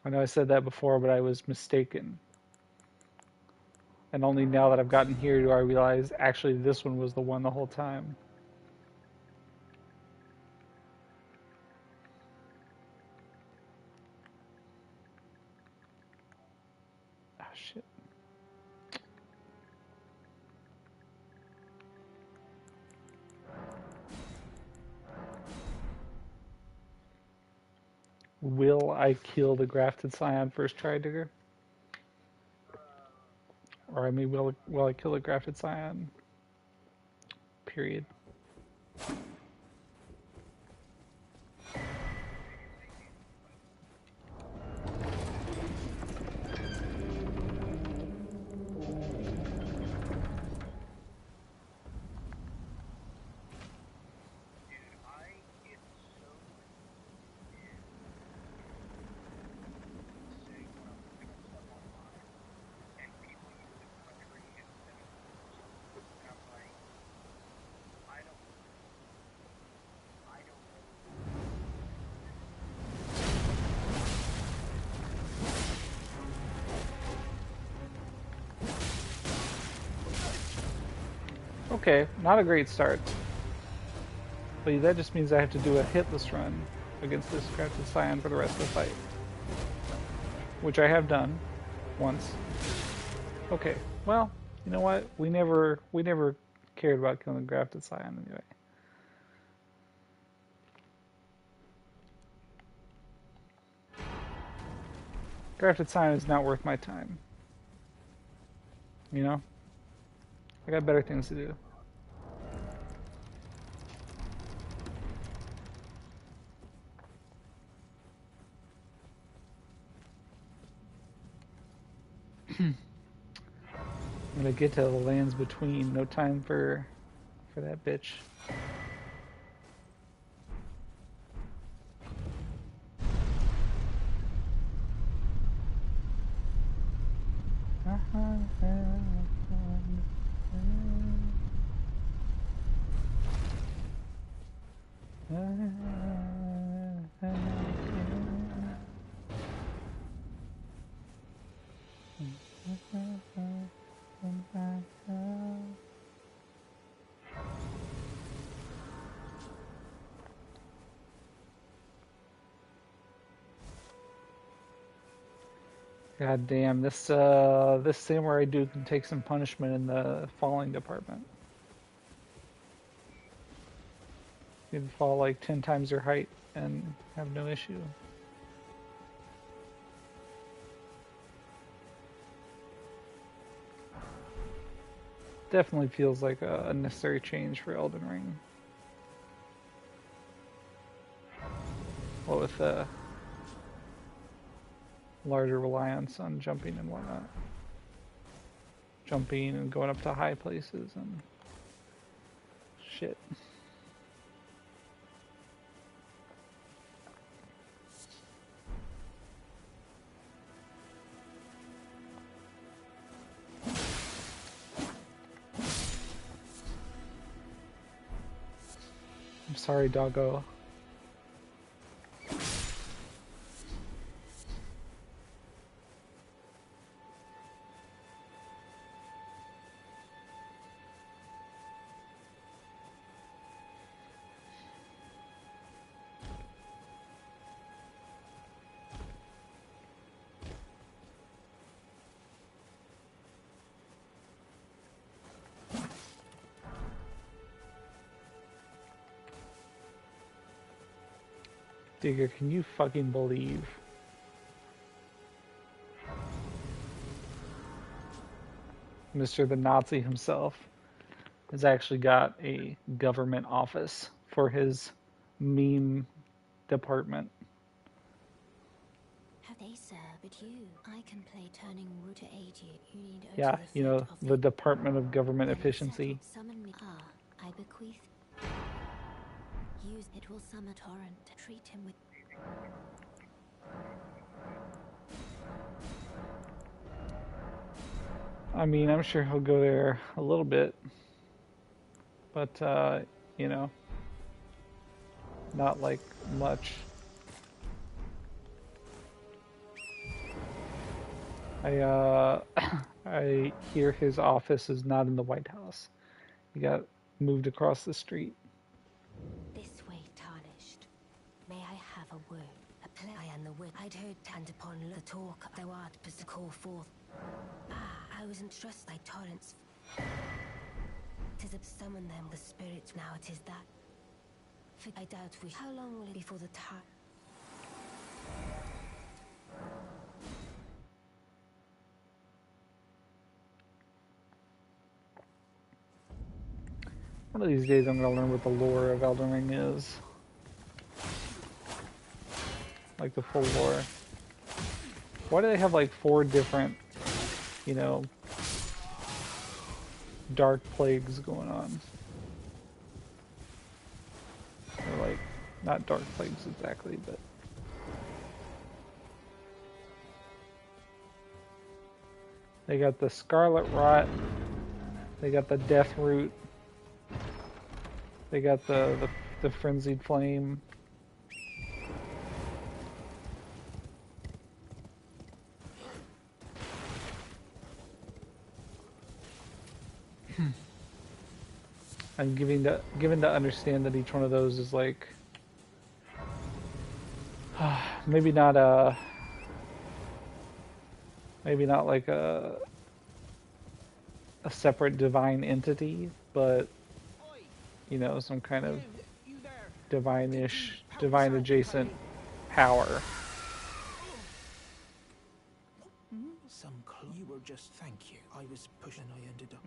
I know I said that before, but I was mistaken. And only now that I've gotten here do I realize actually this one was the one the whole time. Ah, shit. Will I kill the grafted scion first try, Digger? Or I mean, will I kill the grafted scion? Period. Okay, not a great start. But that just means I have to do a hitless run against this grafted scion for the rest of the fight. Which I have done once. Okay, well, you know what? We never cared about killing the grafted scion anyway. Grafted scion is not worth my time. You know? I got better things to do. I'm gonna get to the lands between. No time for that bitch. God damn, this samurai dude can take some punishment in the falling department. You can fall like 10 times your height and have no issue. Definitely feels like a necessary change for Elden Ring. What with the larger reliance on jumping and whatnot. Jumping and going up to high places and shit. I'm sorry, doggo. Digger, can you fucking believe? Mr. the Nazi himself has actually got a government office for his meme department. Have they, sir? But you, I can play turning root to aid you. You need Yeah, you know, the Department of Government Efficiency. Summon me. Ah, I bequeath. Use it will summon torrent to treat him with. I mean, I'm sure he'll go there a little bit, but you know, not like much. I hear his office is not in the White House. He got moved across the street. This way, tarnished. May I have a word? A play I am the wit. I'd heard tanned upon the talk thou art but to call forth. Ah, I was entrusted by torrents. Tis a summon them the spirits now it is that. For I doubt we how long will it be for the time? One of these days I'm gonna learn what the lore of Elden Ring is. Like the full lore. Why do they have like 4 different, you know, dark plagues going on? Or like, not dark plagues exactly, but... They got the Scarlet Rot, they got the Death Root, they got the Frenzied Flame. I'm given to understand that each one of those is like maybe not like a separate divine entity, but you know, some kind of divine-ish, divine adjacent power. You were just thank you. I was pushing. I ended up.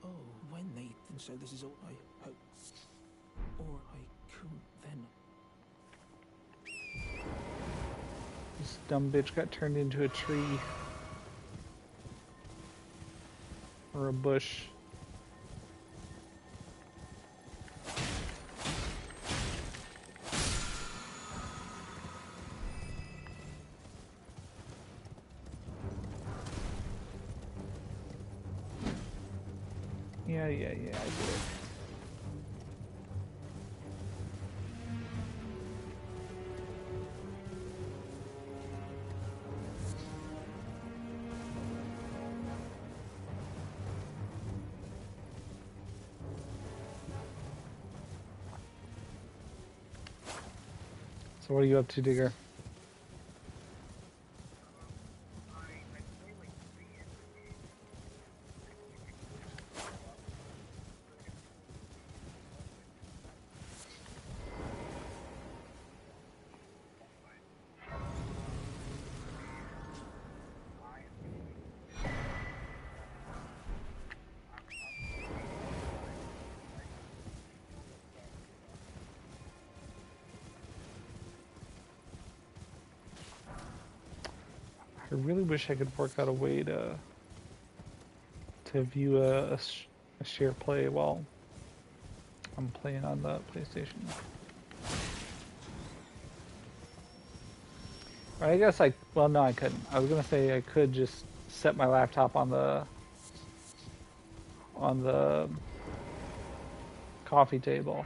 Oh, when they and so this is all I hope, or I couldn't then. This dumb bitch got turned into a tree or a bush. Yeah, I get it. So what are you up to, Digger? I really wish I could work out a way to view a share play while I'm playing on the PlayStation. Or I guess well, no, I couldn't. I was gonna say I could just set my laptop on the coffee table,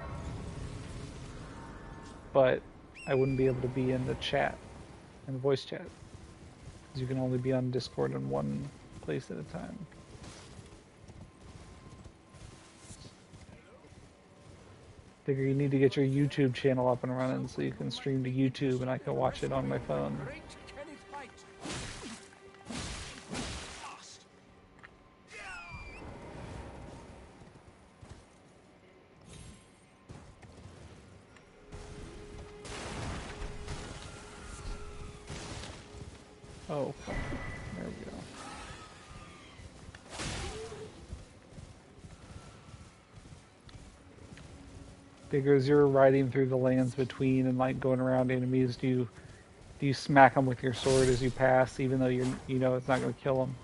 but I wouldn't be able to be in the chat, in the voice chat, because you can only be on Discord in one place at a time. Figure you need to get your YouTube channel up and running so you can stream to YouTube and I can watch it on my phone. Oh, fuck. There we go. Figure as you're riding through the lands between and like going around enemies, do you smack them with your sword as you pass, even though you know it's not going to kill them?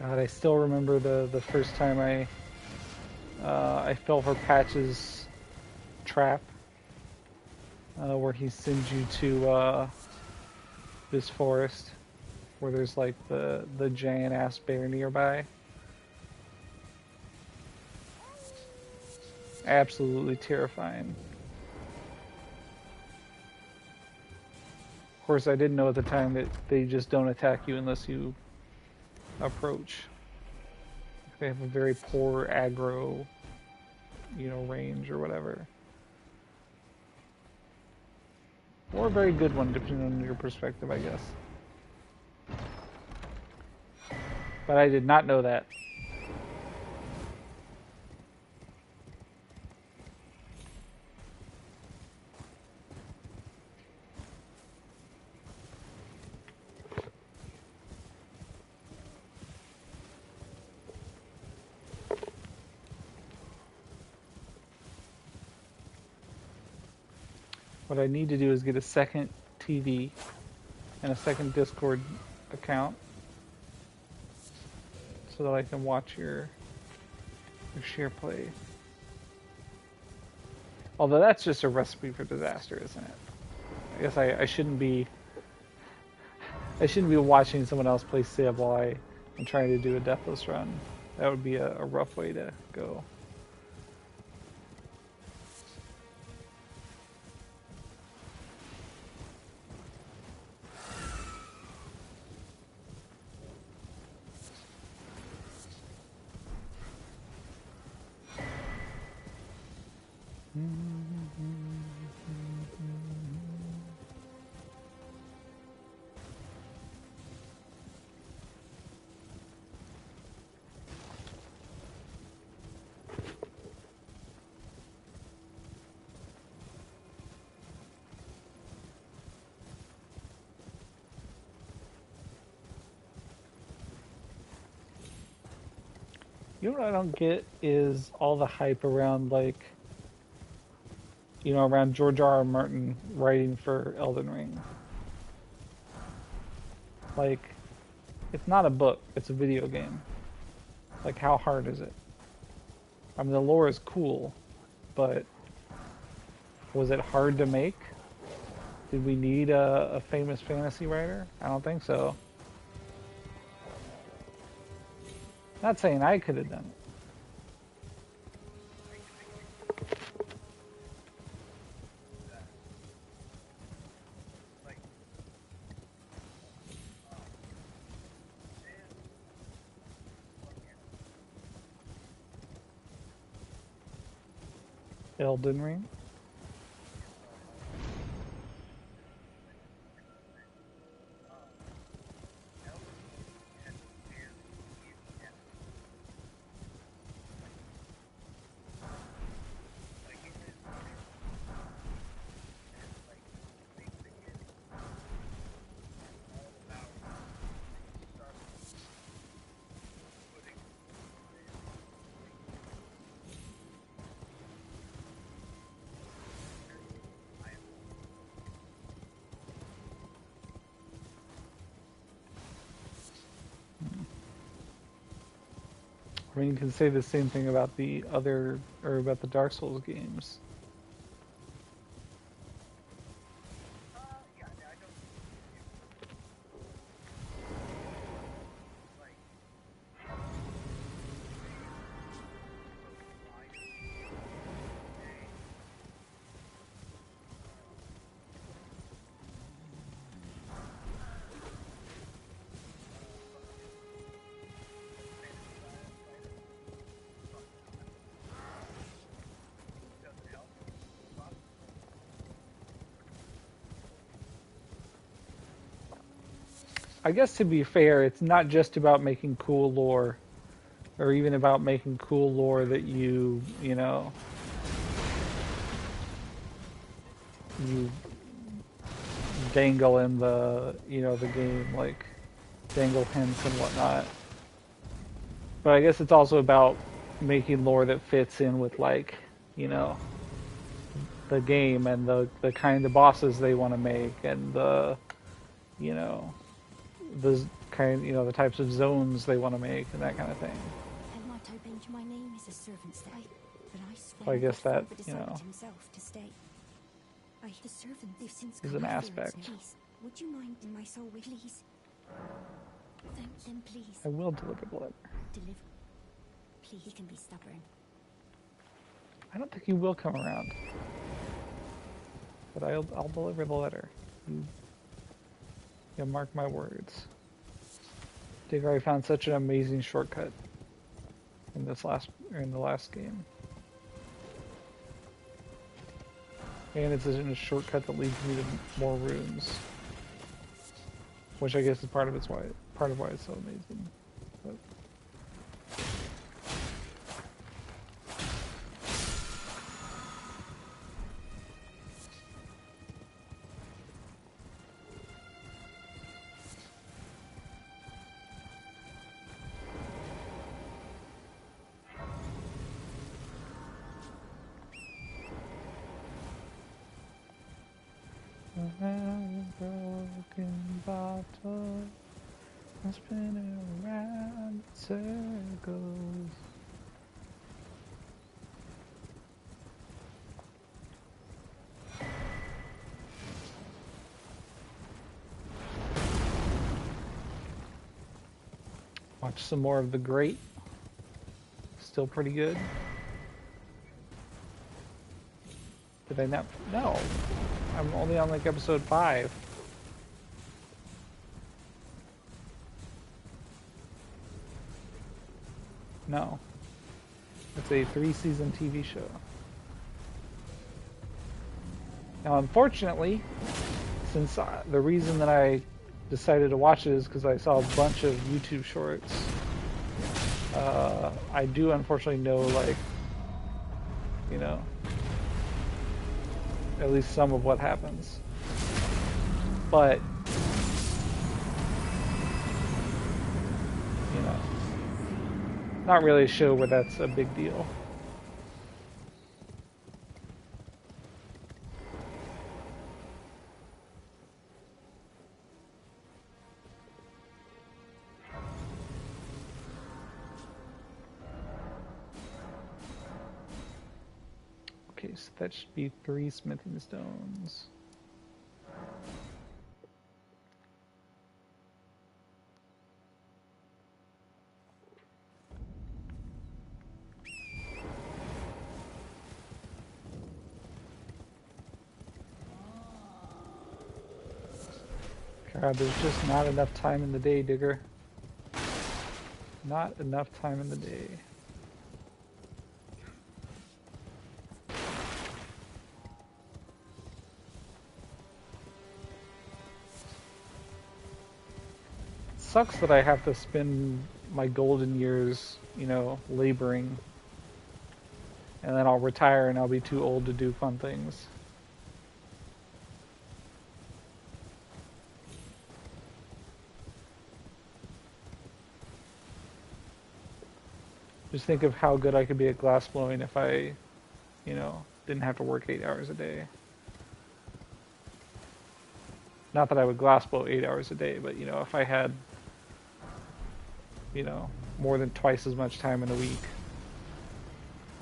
God, I still remember the first time I fell for Patch's trap, where he sends you to this forest where there's like the giant ass bear nearby. Absolutely terrifying. Of course, I didn't know at the time that they just don't attack you unless you approach. They have a very poor aggro, range or whatever. Or a very good one, depending on your perspective, I guess. But I did not know that. What I need to do is get a second TV and a second Discord account so that I can watch your share play. Although that's just a recipe for disaster, isn't it? I guess I shouldn't be watching someone else play Civ while I'm trying to do a Deathless run. That would be a rough way to go. You know what I don't get is all the hype around, like, around George R. R. Martin writing for Elden Ring. Like, it's not a book, it's a video game. Like, how hard is it? I mean, the lore is cool, but was it hard to make? Did we need a famous fantasy writer? I don't think so. Not saying I could have done it. Elden Ring? I mean, you can say the same thing about about the Dark Souls games. I guess to be fair, it's not just about making cool lore, or even about making cool lore that you dangle in the game, like dangle hints and whatnot. But I guess it's also about making lore that fits in with, like, the game and the kind of bosses they want to make, and the kind, you know, the types of zones they want to make and that kind of thing. My name is a servant's day, but I So swear I guess that, father you decided know, himself to stay. The servant, they've since is come an after us. aspect. Please, would you mind in my soul, please? Thank them, please. I will deliver the letter. Deliver. Please, he can be stubborn. I don't think he will come around, but I'll deliver the letter. You mark my words. Digger, I found such an amazing shortcut in the last game, and it's a shortcut that leads me to more rooms, which I guess is part of why it's so amazing. But a broken bottle, I'm spinning around in circles. Watch some more of The Great. Still pretty good. Did I not? No. I'm only on like episode 5. No. It's a 3-season TV show. Now, unfortunately, since the reason that I decided to watch it is because I saw a bunch of YouTube shorts, I do unfortunately know, like, you know, at least some of what happens. But, you know, not really a show where that's a big deal. Okay, so that should be 3 smithing stones. God, there's just not enough time in the day, Digger. Not enough time in the day. Sucks that I have to spend my golden years, you know, laboring, and then I'll retire and I'll be too old to do fun things. Just think of how good I could be at glass blowing if I, you know, didn't have to work 8 hours a day. Not that I would glass blow 8 hours a day, but, you know, if I had, you know, more than twice as much time in a week,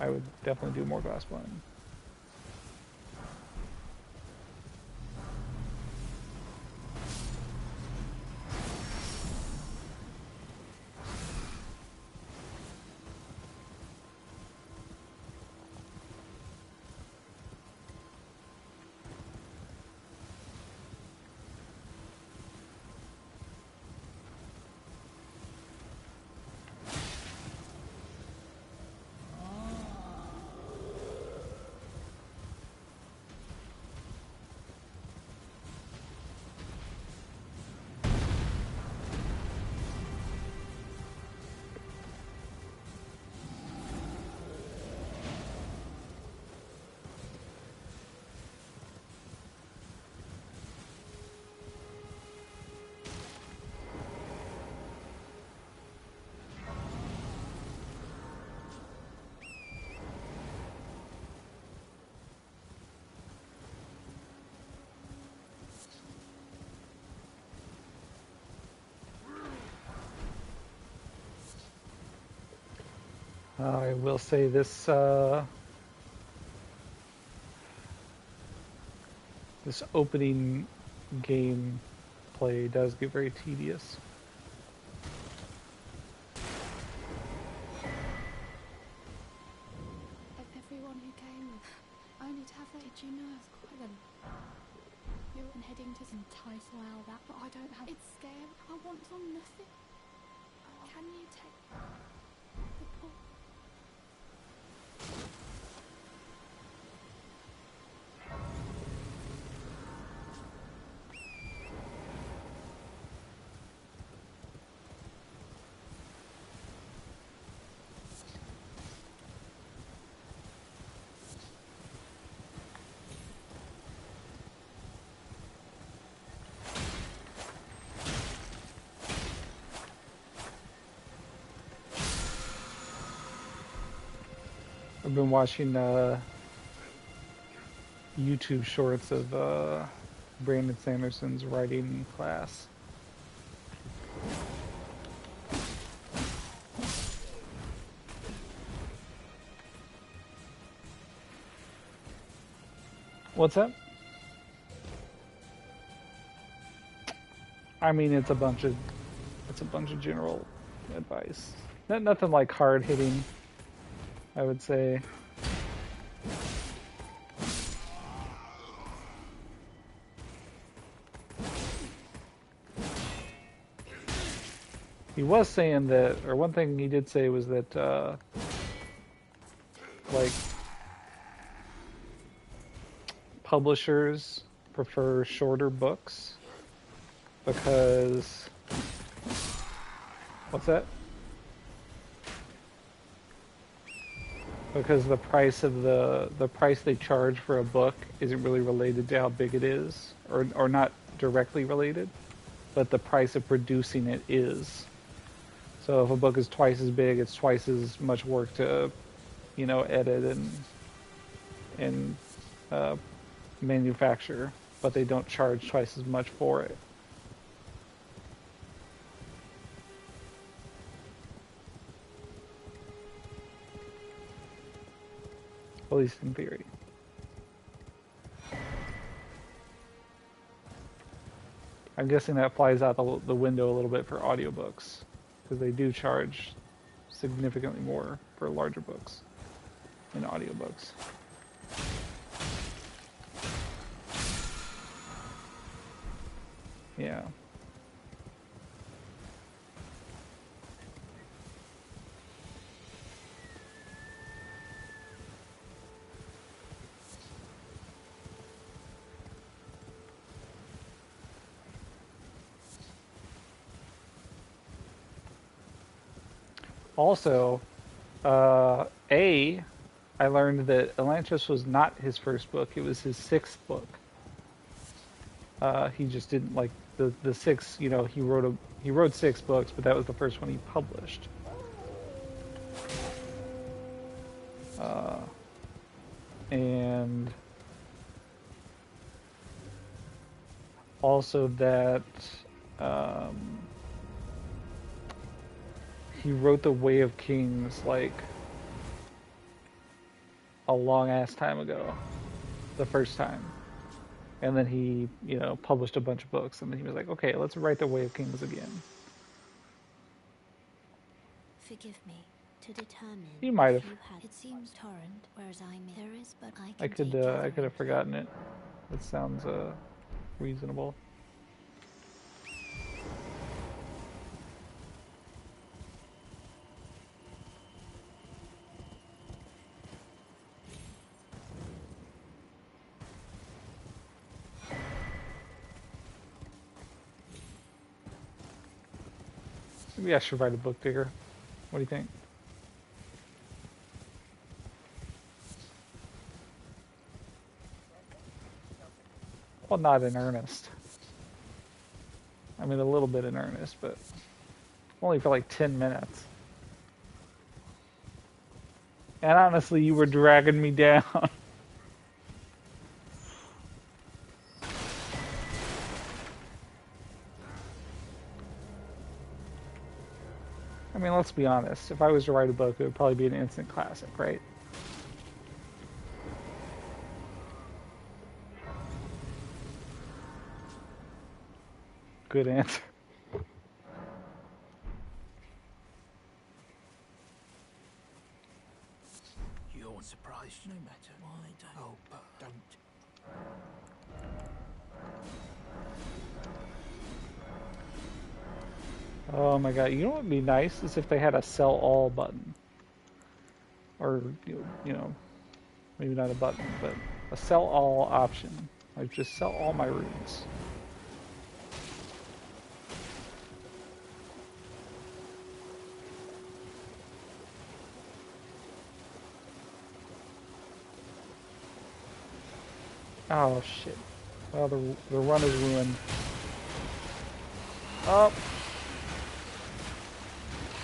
I would definitely do more glass blowing. I will say this this opening game play does get very tedious. Of everyone who came, only to have that itchy nerve quite them. You're heading to entice all that, but I don't have. It's scary. I want on nothing. Can you take the poor? I've been watching YouTube shorts of Brandon Sanderson's writing class. What's that? I mean, it's a bunch of general advice. Nothing like hard hitting, I would say. He was saying that, or one thing he did say was that, like, publishers prefer shorter books because, what's that? Because the price of the price they charge for a book isn't really related to how big it is, or not directly related, but the price of producing it is. So if a book is twice as big, it's twice as much work to, edit and manufacture, but they don't charge twice as much for it. At least in theory. I'm guessing that flies out the window a little bit for audiobooks, because they do charge significantly more for larger books in audiobooks. Yeah. Also, I learned that Atlantis was not his first book. It was his sixth book. He just didn't like the six. He wrote six books, but that was the first one he published. And also that he wrote The Way of Kings like a long ass time ago, the first time. And then he, published a bunch of books, and then he was like, okay, let's write The Way of Kings again. Forgive me. To determine He might if have. you had it seems torrent, whereas there is, but I I can could have forgotten it. That sounds reasonable. Maybe I should write a book, Digger. What do you think? Well, not in earnest. I mean, a little bit in earnest, but only for like 10 minutes. And honestly, you were dragging me down. I mean, let's be honest. If I was to write a book, it would probably be an instant classic, right? Good answer. You're surprised no matter why don't. Oh, but don't. Oh my god, you know what would be nice is if they had a sell all button. Or, you know, maybe not a button, but a sell all option. Like, just sell all my runes. Oh shit. Well, the run is ruined. Oh!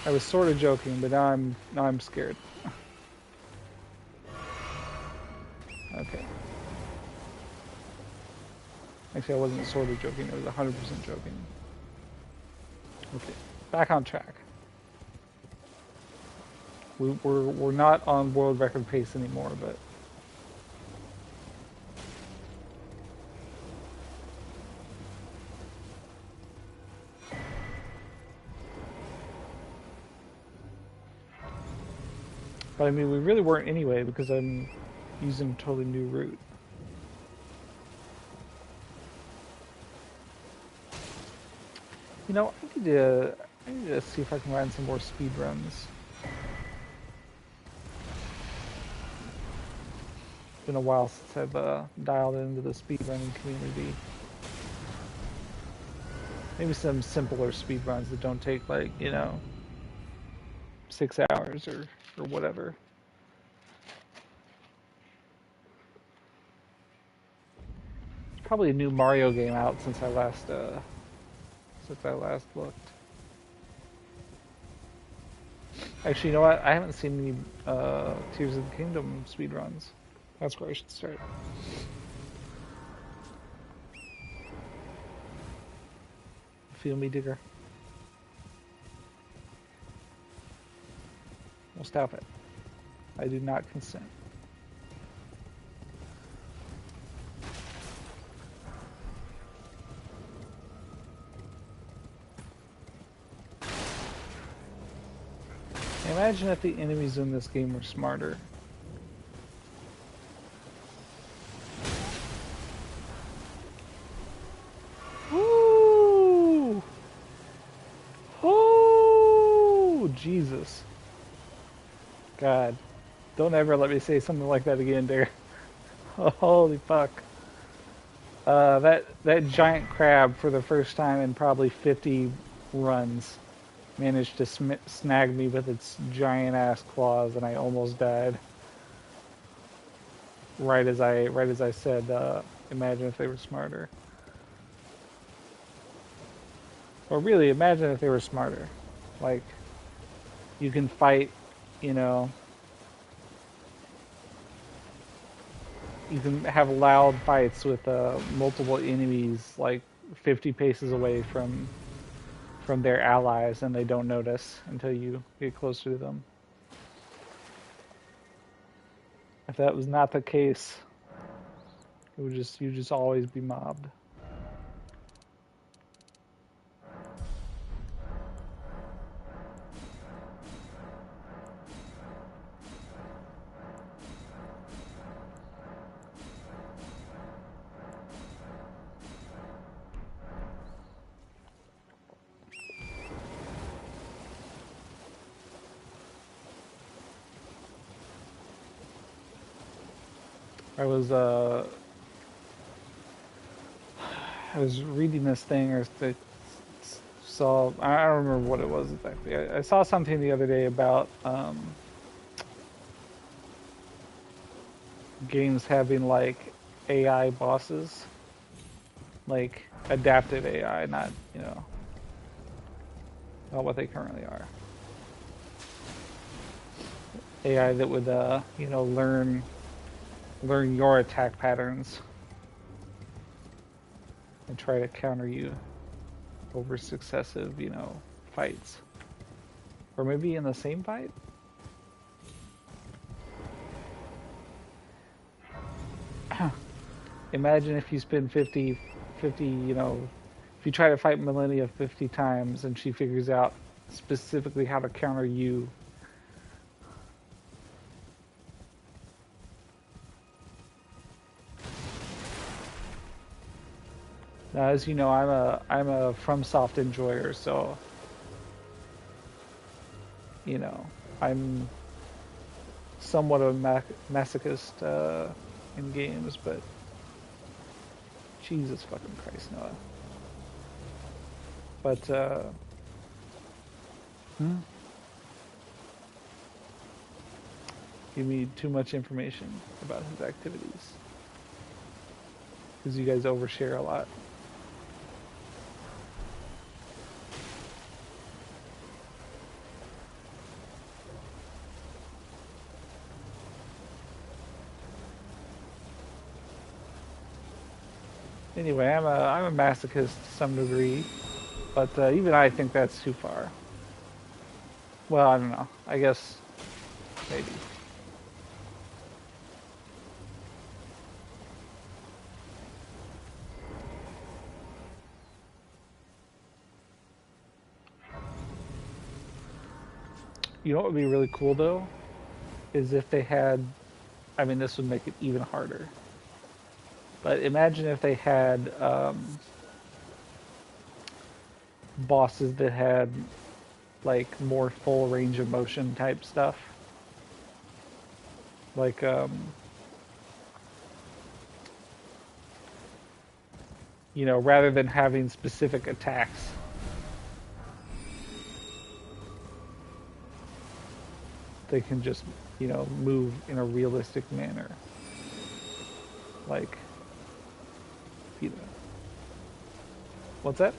I was sort of joking, but now I'm scared. Okay. Actually, I wasn't sort of joking. I was 100% joking. Okay, back on track. We're not on world record pace anymore, but I mean we really weren't anyway because I'm using a totally new route. You know, I need to see if I can run some more speed runs. It's been a while since I've dialed into the speedrunning community. Maybe some simpler speed runs that don't take like, you know, 6 hours or whatever. Probably a new Mario game out since I last looked. Actually, you know what? I haven't seen any Tears of the Kingdom speedruns. That's where I should start. Feel me, digger. Well, stop it. I do not consent. Imagine if the enemies in this game were smarter. Woo! Oh, Jesus. God. Don't ever let me say something like that again, dear. Holy fuck. That giant crab for the first time in probably 50 runs managed to snag me with its giant ass claws, and I almost died. Right as I said, imagine if they were smarter. Or really, imagine if they were smarter. Like, you can fight, you know, you can have loud fights with multiple enemies, like 50 paces away from their allies, and they don't notice until you get closer to them. If that was not the case, you'd just always be mobbed. I was uh I was reading this thing or saw, I don't remember what it was exactly. I saw something the other day about games having like AI bosses, like adaptive AI, not, you know, not what they currently are. AI that would you know, learn your attack patterns and try to counter you over successive, you know, fights. Or maybe in the same fight? Imagine if you spend 50, you know, if you try to fight Millennia 50 times and she figures out specifically how to counter you. Now, as you know, I'm a FromSoft enjoyer, so you know, I'm somewhat of a masochist in games, but Jesus fucking Christ, Noah. But give me too much information about his activities because you guys overshare a lot. Anyway, I'm a masochist to some degree, but even I think that's too far. Well, I don't know. I guess maybe. You know what would be really cool though is if they had. I mean, this would make it even harder. But imagine if they had bosses that had like more full range of motion type stuff. Like you know, rather than having specific attacks. They can just, you know, move in a realistic manner. Like, you know. What's that?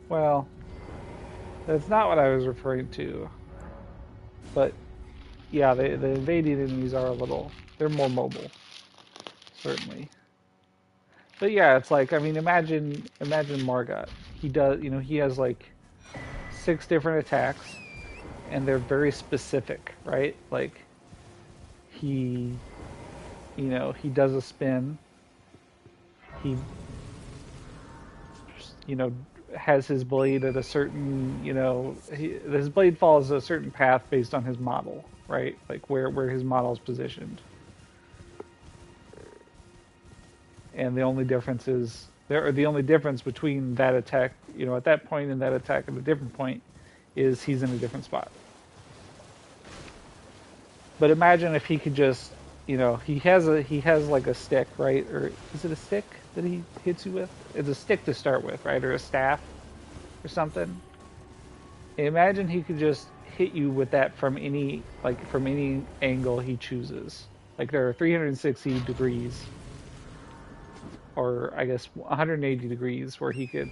Well, that's not what I was referring to. But yeah, the invading enemies are a little, they're more mobile, certainly. But yeah, it's like, I mean, imagine Margot. He does, you know, he has like 6 different attacks, and they're very specific, right? Like he, you know, he does a spin. He, you know, has his blade at a certain, you know, his blade follows a certain path based on his model, right? Like where his model is positioned. And the only difference is the only difference between that attack, you know, at that point and that attack at a different point is he's in a different spot. But imagine if he could just, you know, he has like a stick, right? Or is it a stick that he hits you with? It's a stick to start with, right? Or a staff or something. Imagine he could just hit you with that from any angle he chooses. Like there are 360 degrees, or I guess 180 degrees, where he could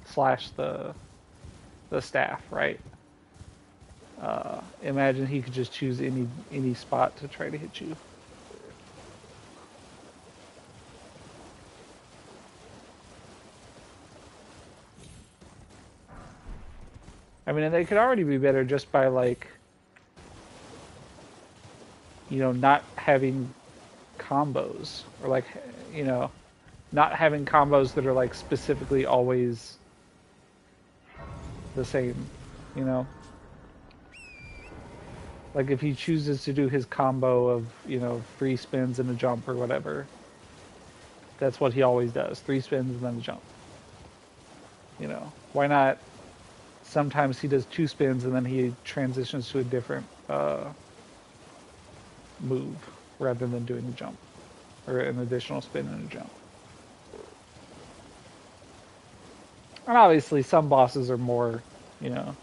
slash the staff, right? Imagine he could just choose any spot to try to hit you. I mean, and they could already be better just by like, you know, not having combos, or like, you know, not having combos that are like specifically always the same, you know. Like if he chooses to do his combo of, you know, 3 spins and a jump or whatever, that's what he always does. 3 spins and then a jump. You know, why not? Sometimes he does 2 spins and then he transitions to a different move rather than doing the jump, or an additional spin and a jump. And obviously some bosses are more, you know,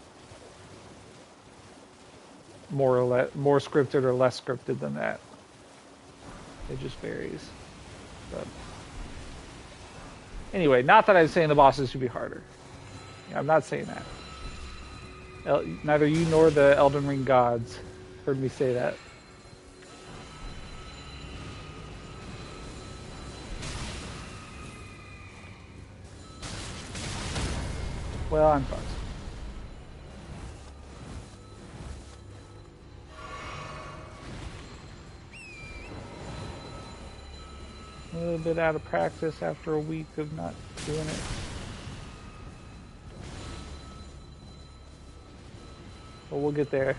more scripted or less scripted than that. It just varies. But anyway, not that I'm saying the bosses should be harder. I'm not saying that. Neither you nor the Elden Ring gods heard me say that. Well, I'm fucked. A little bit out of practice after a week of not doing it. But we'll get there.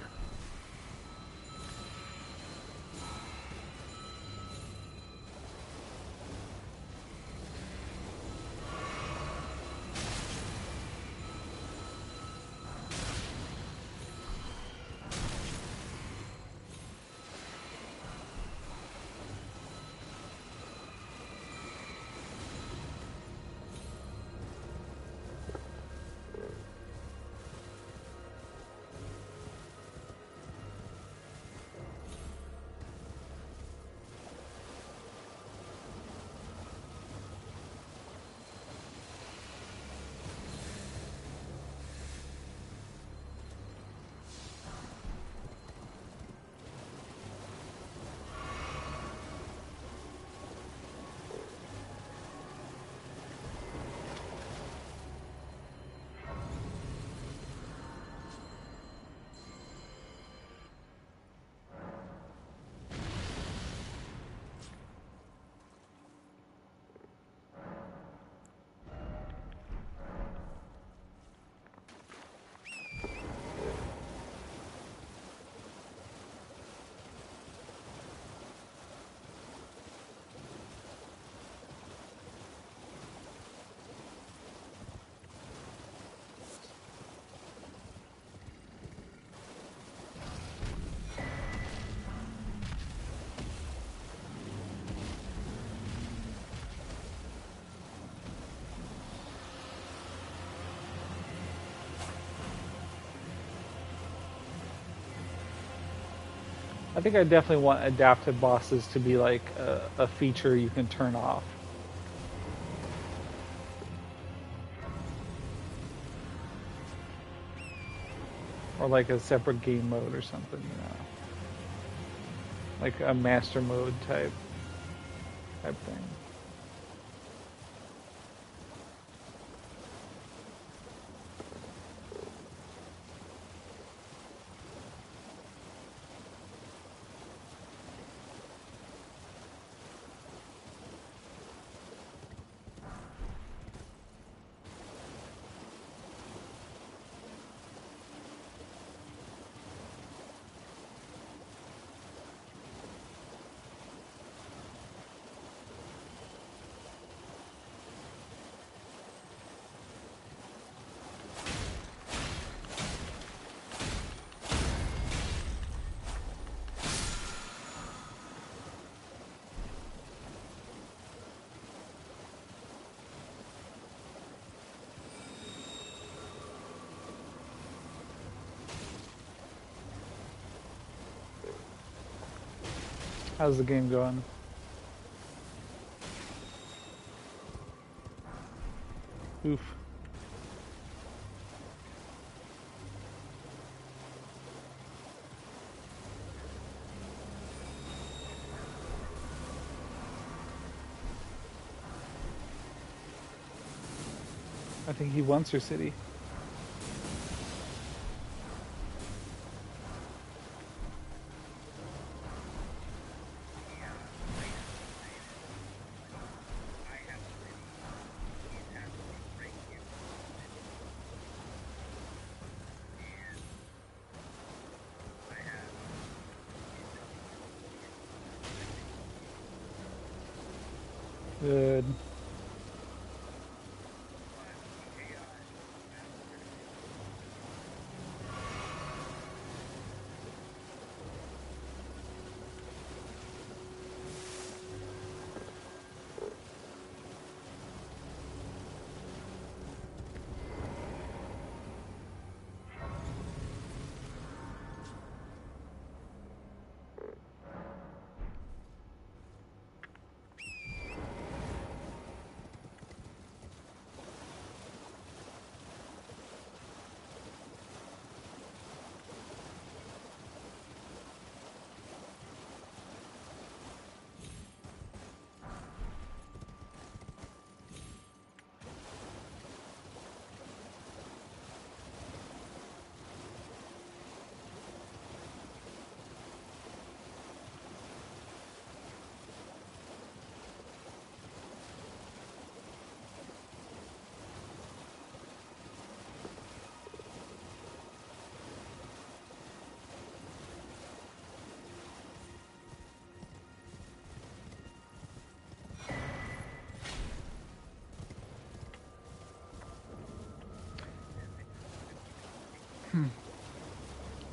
I think I definitely want adaptive bosses to be like a feature you can turn off. Or like a separate game mode or something, you know. Like a master mode type thing. How's the game going? Oof. I think he wants her city. Good.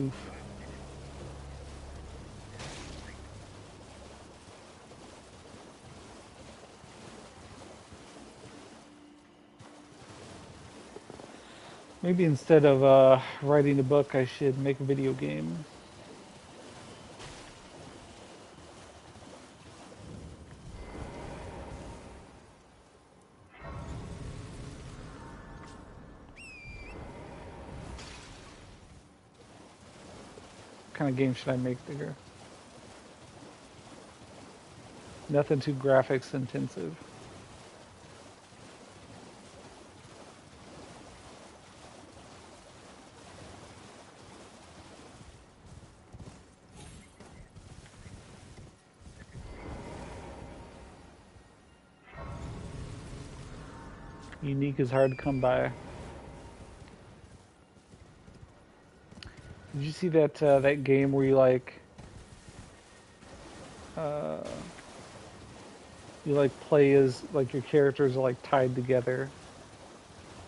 Oof. Maybe instead of writing a book, I should make a video game. What kind of game should I make bigger? Nothing too graphics intensive. Unique is hard to come by. Did you see that that game where uh, you like play as like your characters are like tied together?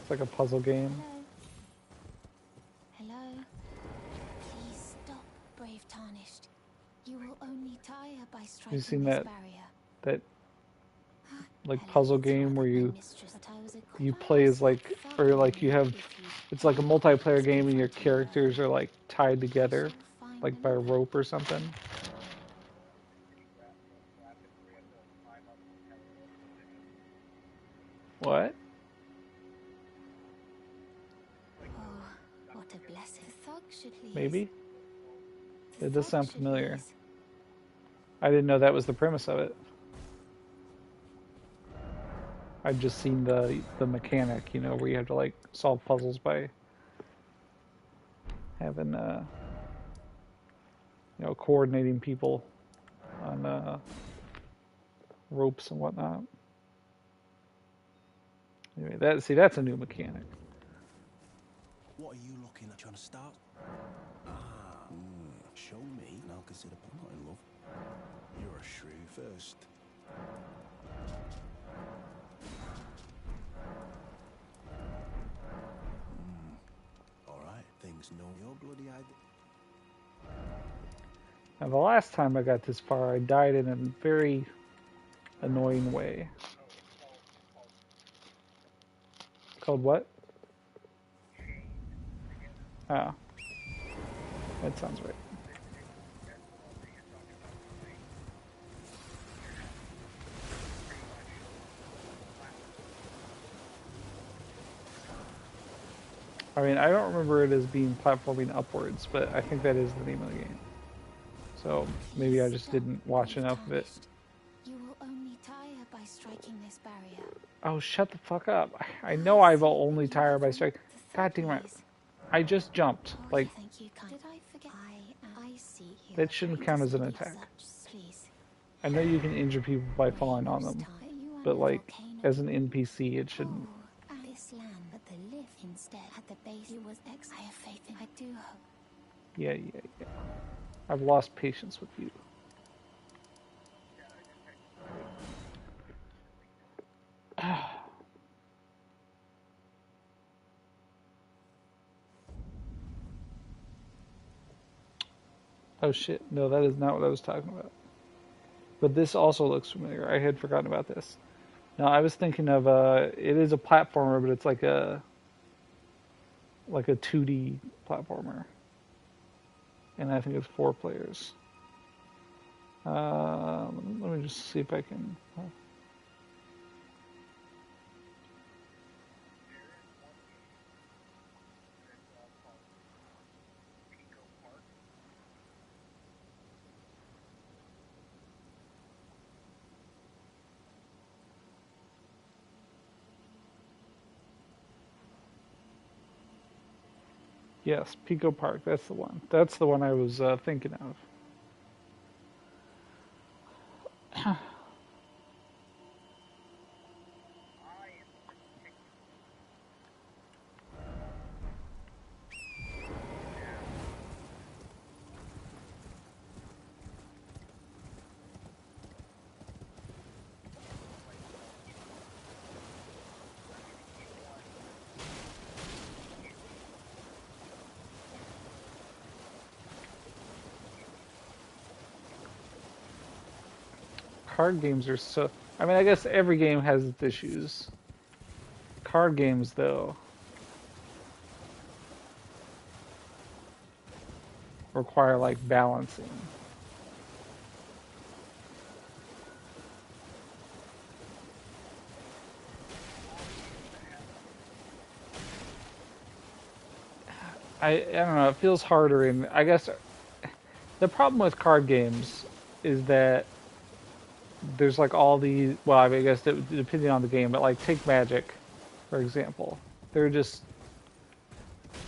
It's like a puzzle game. Hello? Hello? Please stop, brave Tarnished. You will only tire by You striking seen this that barrier. that like Hello, puzzle it's game not where my you mistress, but I was a you I play as also like felt or like you lonely have with you. it's like a But I multiplayer was game and your confronting her. characters are like tied I together shall find like by a another. rope or something. What? Oh, what a blessing. The thug should leave. Maybe? The It does thug sound should familiar. leave. I didn't know that was the premise of it. I'd just seen the mechanic, you know, where you have to like solve puzzles by having you know, coordinating people on ropes and whatnot. Anyway, that's a new mechanic. What are you looking at? Trying to start? Ah, show me, and I'll consider. I'm not in love. You're a shrew first. All right, things know your bloody idea. Now the last time I got this far, I died in a very annoying way. Called what? Ah, that sounds right. I mean, I don't remember it as being platforming upwards, but I think that is the name of the game. So maybe I Please just stop, didn't watch brave enough of it. Tarnished. You will only tire by striking this barrier. Oh, shut the fuck up. I know I I will see only you tire by haven't. strike. The God thug damn it. leaves. I just jumped. Oh, Like, thank you, kind. Did I forget? I see you. that shouldn't count as an attack. Please. I know you can injure people by Way falling on most them, time. You are but no like, volcano. as an NPC, it shouldn't. Oh, and this land, but the lift instead at the base. It was X. I have faith in. I do hope. Yeah. I've lost patience with you. Oh shit, no, that is not what I was talking about. But this also looks familiar. I had forgotten about this. No, I was thinking of it is a platformer, but it's like a 2D platformer. And I think it's 4 players. Let me just see if I can. Yes, Pico Park. That's the one. That's the one I was thinking of. card games are so... I mean, I guess every game has its issues. Card games, though, require, like, balancing. I don't know, it feels harder, and I guess the problem with card games is that there's like all these, well, I mean, I guess depending on the game, but like take Magic, for example. There are just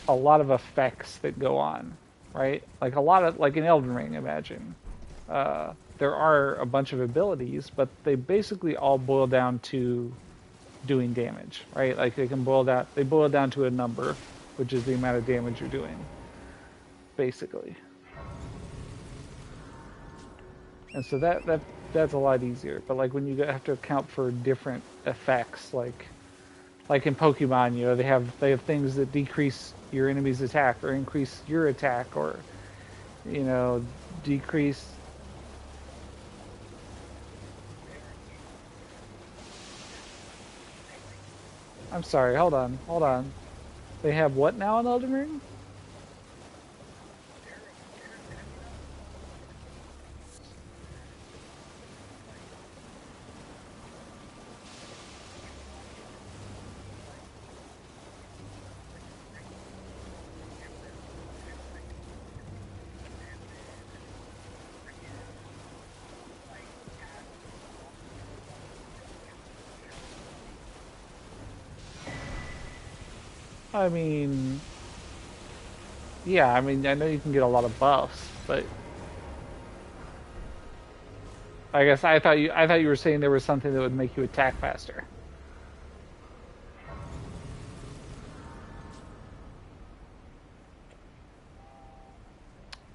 a lot of effects that go on, right? Like a lot of, like in Elden Ring, imagine. There are a bunch of abilities, but they basically all boil down to doing damage, right? Like they boil down to a number, which is the amount of damage you're doing, basically. And so that's a lot easier. But like when you have to account for different effects, like in Pokemon, you know, they have things that decrease your enemy's attack or increase your attack, or you know, decrease. I'm sorry, hold on, hold on. They have what now in Elden Ring? I mean, yeah, I mean, I know you can get a lot of buffs, but I guess I thought you were saying there was something that would make you attack faster.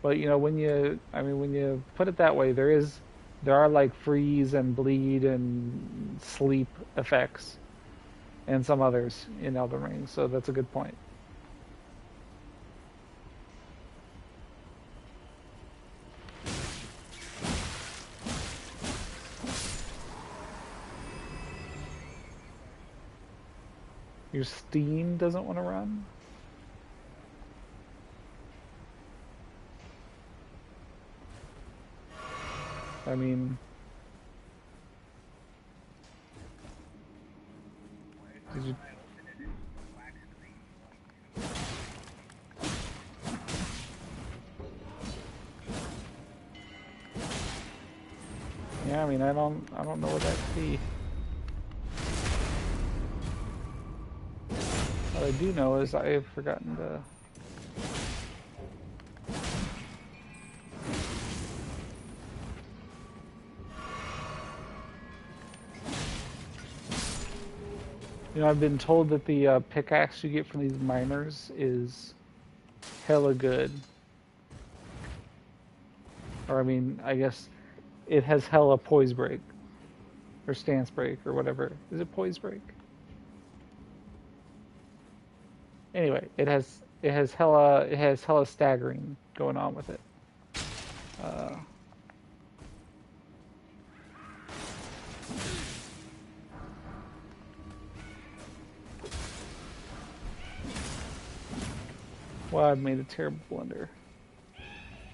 But you know, when you put it that way, there are like freeze and bleed and sleep effects and some others in Elden Ring, so that's a good point. Your Steam doesn't want to run? I mean, did you... Yeah, I mean, I don't know what that could be. What I do know is I have forgotten to... You know, I've been told that the pickaxe you get from these miners is hella good. Or, I mean, I guess it has hella poise break. Or stance break, or whatever. Is it poise break? Anyway, it has hella staggering going on with it. Uh, well, I've made a terrible blunder.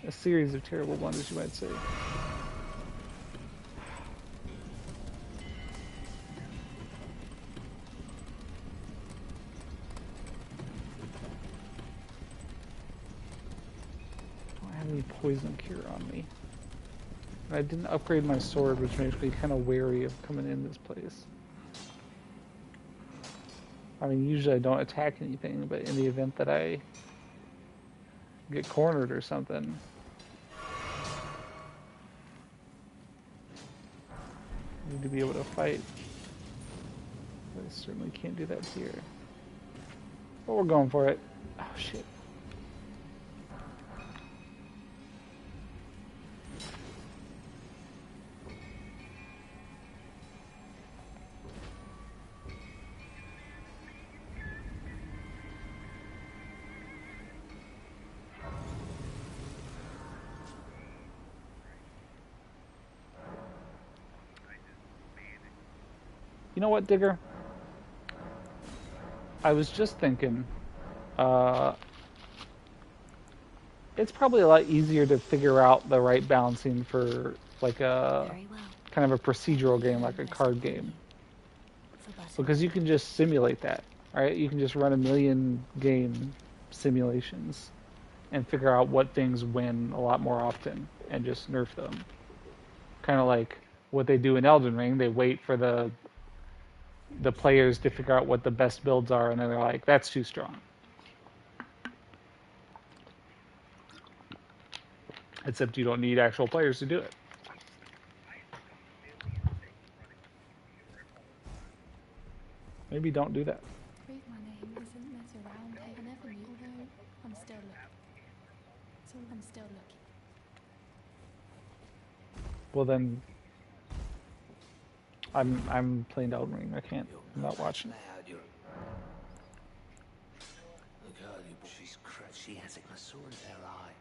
A series of terrible blunders, you might say. Don't have any poison cure on me. And I didn't upgrade my sword, which makes me kind of wary of coming in this place. I mean, usually I don't attack anything, but in the event that I get cornered or something, I need to be able to fight. I certainly can't do that here. But we're going for it. Oh, shit. You know what, Digger? I was just thinking, uh, it's probably a lot easier to figure out the right balancing for like a Very well. kind of a procedural game, like a card game, because you can just simulate that, right? You can just run a million game simulations and figure out what things win a lot more often and just nerf them. Kind of like what they do in Elden Ring. They wait for the players to figure out what the best builds are, and then they're like, that's too strong. Except you don't need actual players to do it. Maybe don't do that. Read my name isn't there's around here. I never knew, although I'm still looking. So I'm still looking. Well then, I'm playing Elden Ring. I can't. I'm not watching. Look at her, she's cracked. She has a sword in her eye.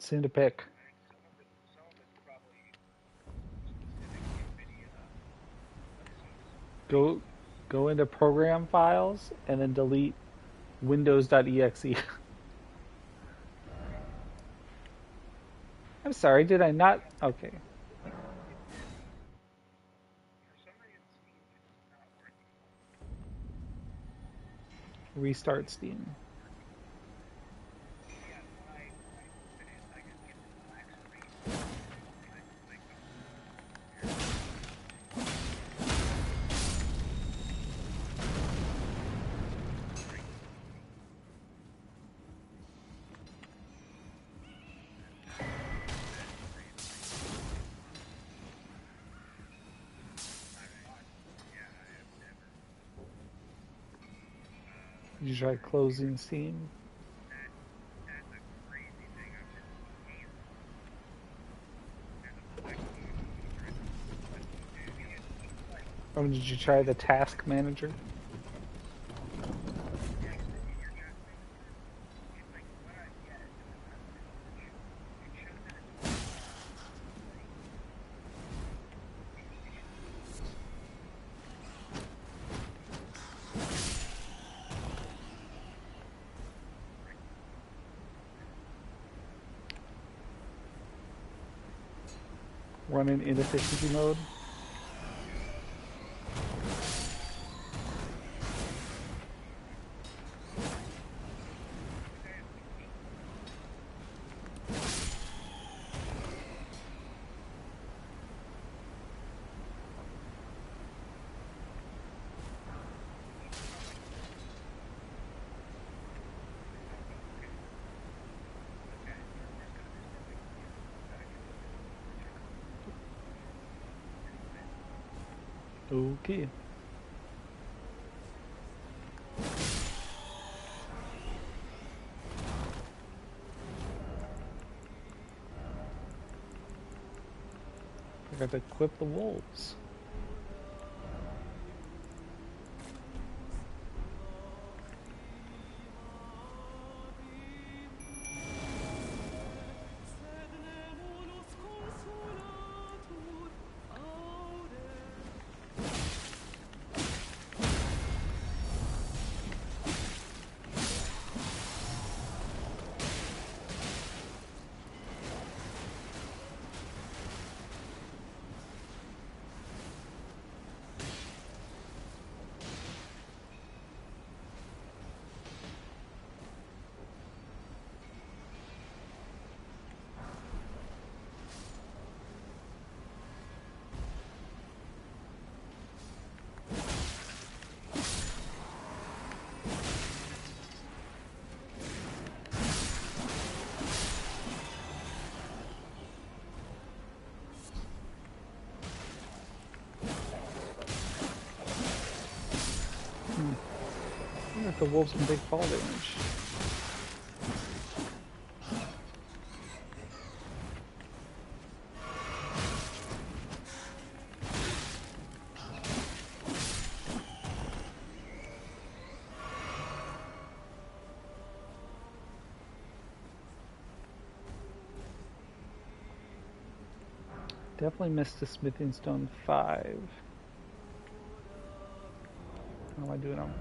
Soon to pick. Go into program files and then delete windows.exe. I'm sorry, did I not? Okay. Restart Steam. Did you try closing Steam? Or did you try the task manager? Running inefficiency mode? Okay. I got to equip the wolves. the wolves can take fall damage. Definitely missed a smithing stone 5. How am I doing on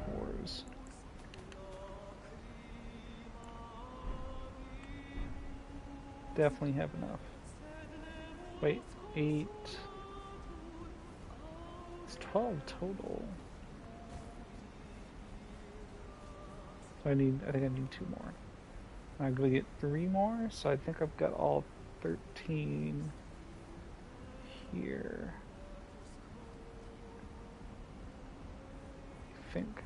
4s? Definitely have enough. Wait, 8. It's 12 total. So I think I need 2 more. I'm gonna get 3 more, so I think I've got all 13 here. I think.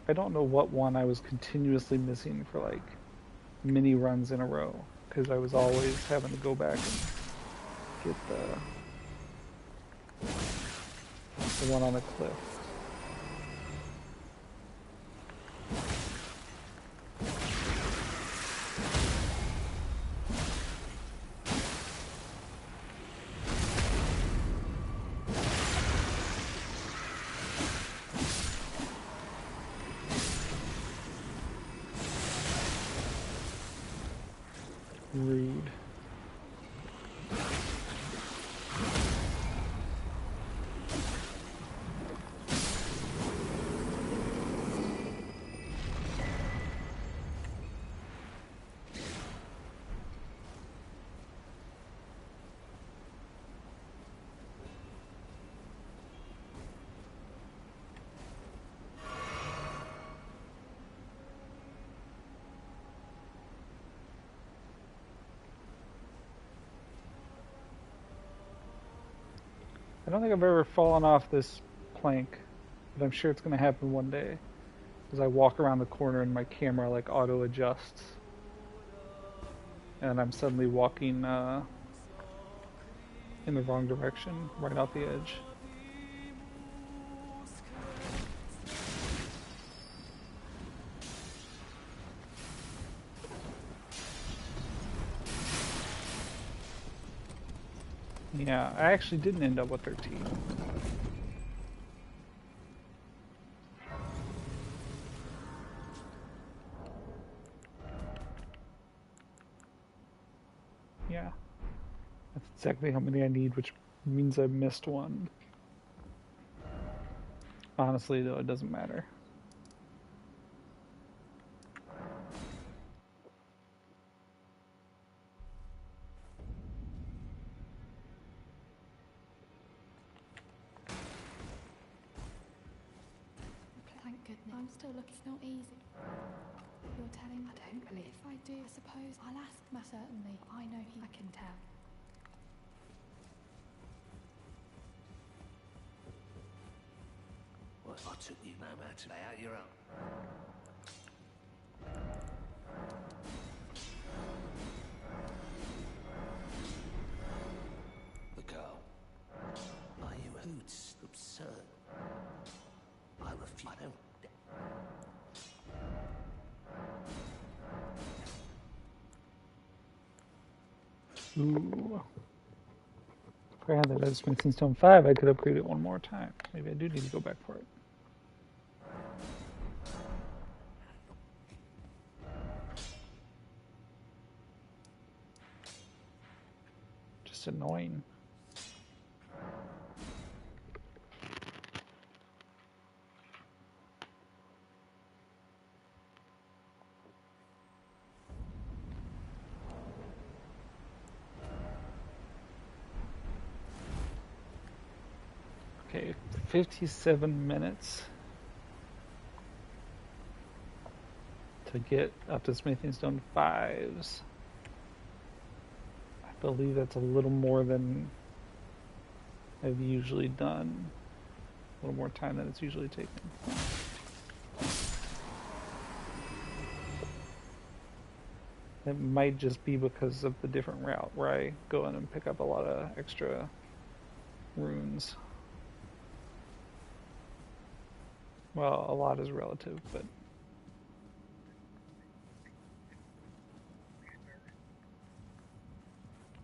I don't know what one I was continuously missing for like many runs in a row, because I was always having to go back and get the one on the cliff. Rude. I don't think I've ever fallen off this plank, but I'm sure it's going to happen one day. As I walk around the corner and my camera like auto adjusts, and I'm suddenly walking in the wrong direction, right off the edge. Yeah, I actually didn't end up with 13. Yeah, that's exactly how many I need, which means I missed one. Honestly, though, it doesn't matter. Thank goodness. I'm still looking. It's not easy. You're telling me. I don't believe. If I do, I suppose I'll ask Ma. Certainly. I know he. I can tell. Well, I took you no matter to lay out your own. The girl. Are you a hoots? Absurd. I refuse. I don't. Ooh. If I had that as Smithing Stone 5, I could upgrade it one more time. Maybe I do need to go back for it. Just annoying. Okay, 57 minutes to get up to Smithing Stone 5s. I believe that's a little more than I've usually done. A little more time than it's usually taken. It might just be because of the different route where I go in and pick up a lot of extra runes. Well, a lot is relative, but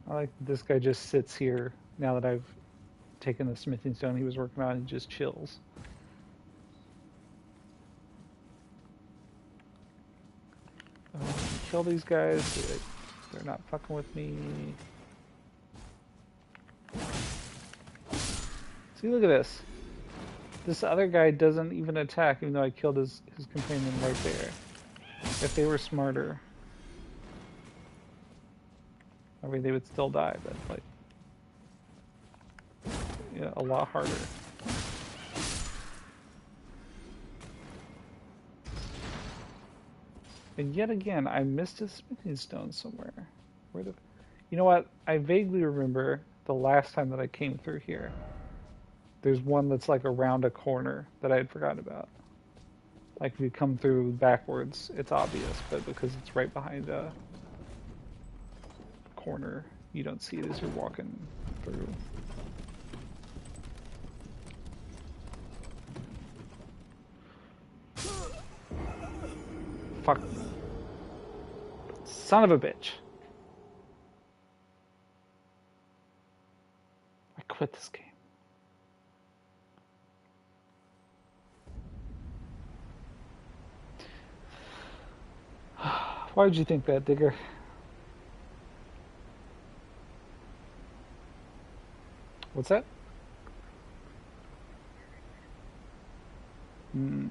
I like that this guy just sits here now that I've taken the smithing stone he was working on. He just chills. Kill these guys. They're not fucking with me. See, look at this. This other guy doesn't even attack, even though I killed his companion right there. If they were smarter, I mean, they would still die, but like, yeah, a lot harder. And yet again, I missed a smithing stone somewhere. Where the... You know what? I vaguely remember the last time that I came through here. There's one that's like around a corner that I had forgotten about. Like if you come through backwards, it's obvious, but because it's right behind a corner, you don't see it as you're walking through. Fuck. Son of a bitch. I quit this game. Why would you think that, Digger? What's that? Hmm.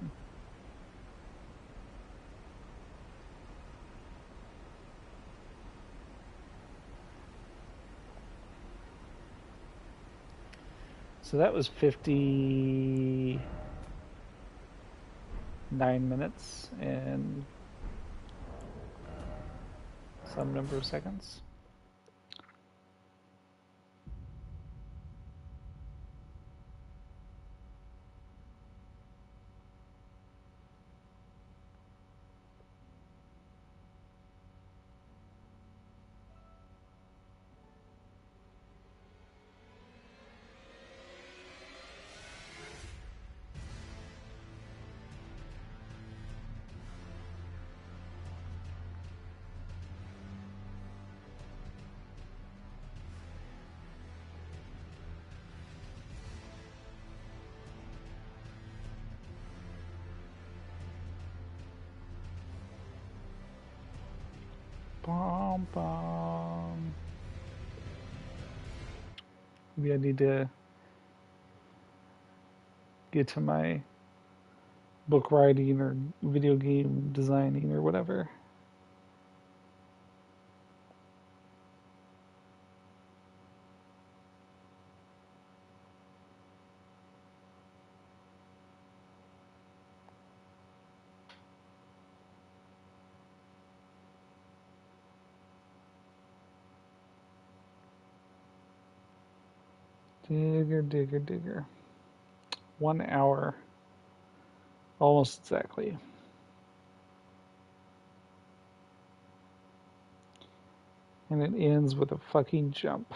So that was 59 minutes and some number of seconds. Bum, bum. Maybe I need to get to my book writing or video game designing or whatever. Digger, digger, digger. 1 hour. Almost exactly. And it ends with a fucking jump.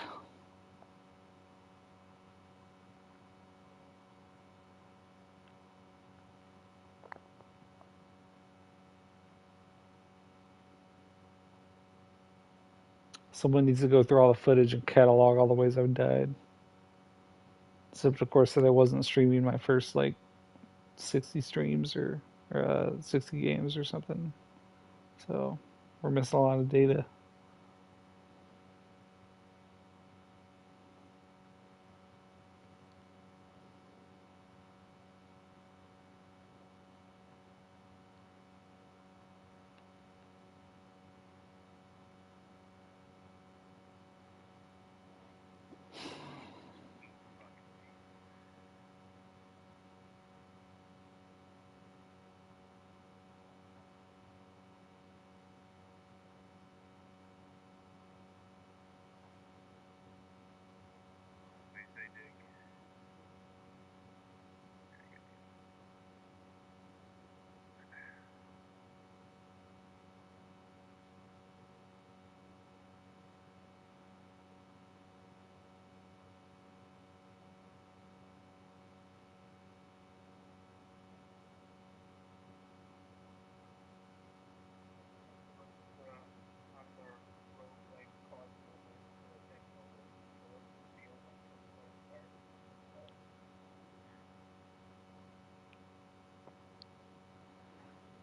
Someone needs to go through all the footage and catalog all the ways I've died. Except, of course, that I wasn't streaming my first, like, 60 streams or 60 games or something. So, we're missing a lot of data.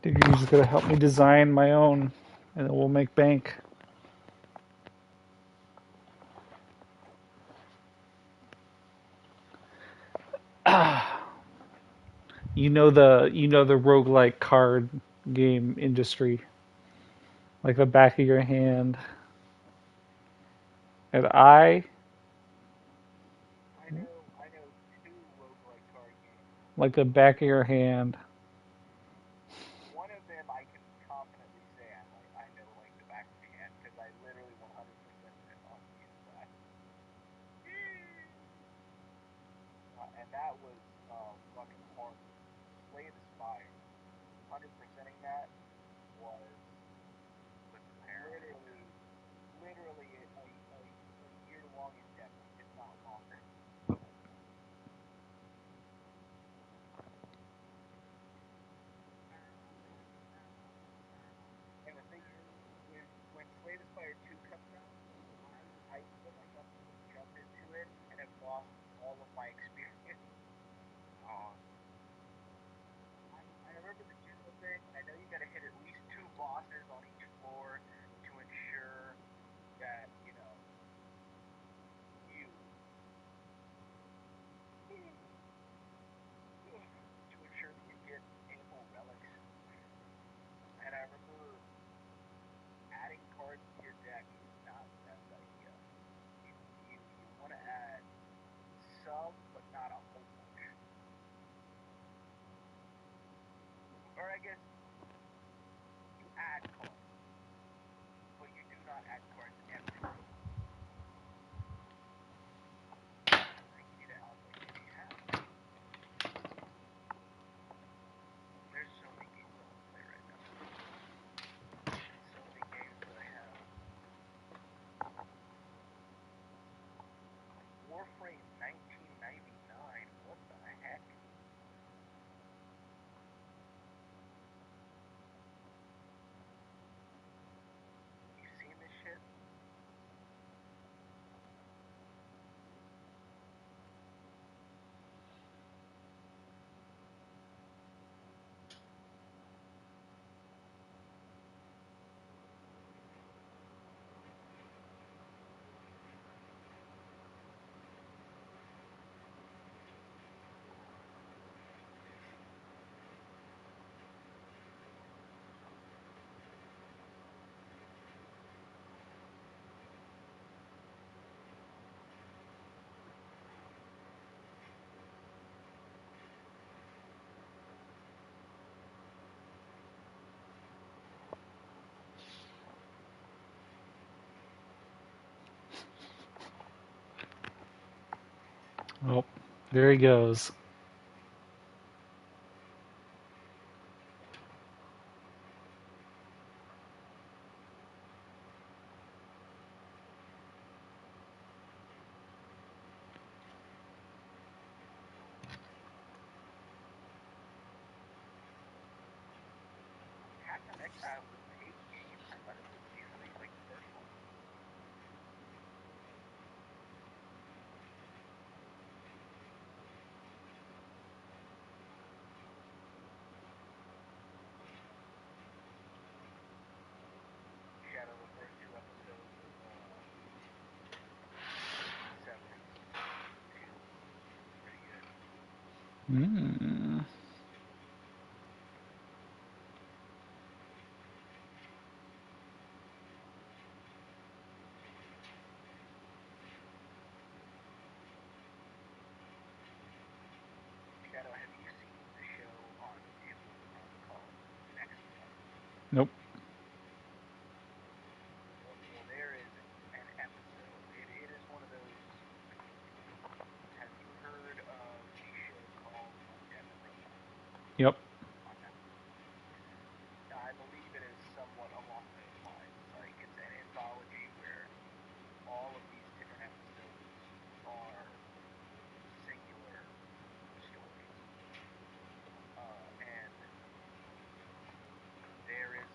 You're just gonna help me design my own, and then we'll make bank. You know the roguelike card game industry, like the back of your hand. And I know two roguelike card games. like the back of your hand. One of them I can confidently say I know like the back of my hand because I literally 100% it on PS5. And that was fucking hardcore. Slay the Spire. 100%ing that was literally literally a year long endeavor, if not longer. And the thing is, when Slay the Spire 2 comes out, I feel like I'm gonna jump into it and have lost all of my experience. Um, I remember the general thing. I know you gotta hit at least two bosses on each floor to ensure that, you to ensure that you get ample relics. And I remember adding cards to your deck is not the best idea. You want to add some, but not a whole bunch. Or I guess you add cards, but you do not add cards everywhere. I think you need to add like maybe half. There's so many games I want to play right now. So many games that I have. Warframe 1999. What the heck? You seen this shit? Oh, there he goes. Captain Exile was a paid game. I thought it was usually like the first one. Shadow, the first two episodes of Severance, two, pretty good. Mm. Shadow, have you seen the show on Amazon called Next One? Nope. Well, there is an episode. It is one of those. Have you heard of a show called Love, Death, and Robots Yep. on Netflix? Now, I believe it is somewhat along those lines. Like, it's an anthology where all of these different episodes are singular stories. And there is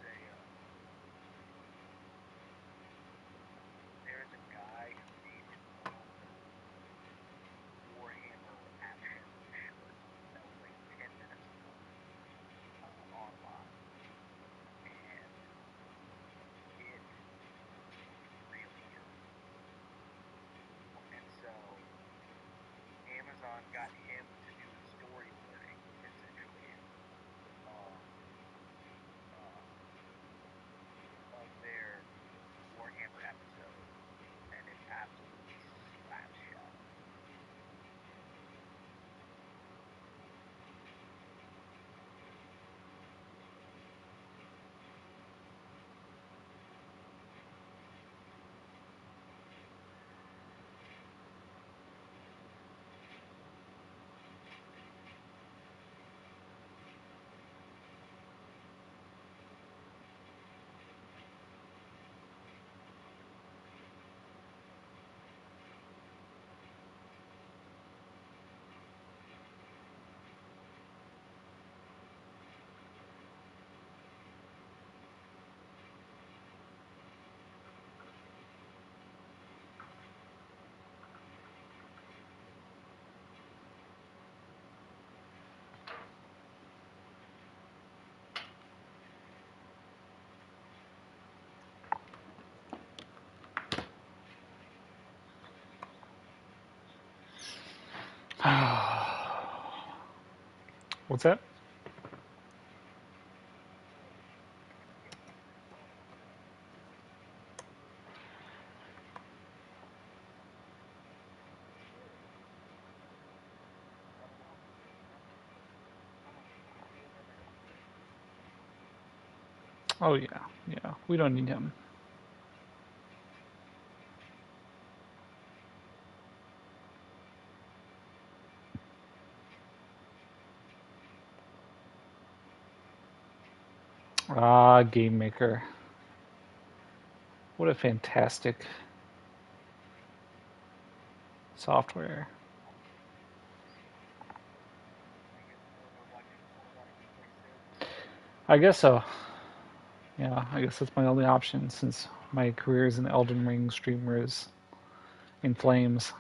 What's that? Oh yeah, yeah. We don't need him. Ah, Game Maker. What a fantastic software. I guess so. Yeah, I guess that's my only option since my career as an Elden Ring streamer is in flames.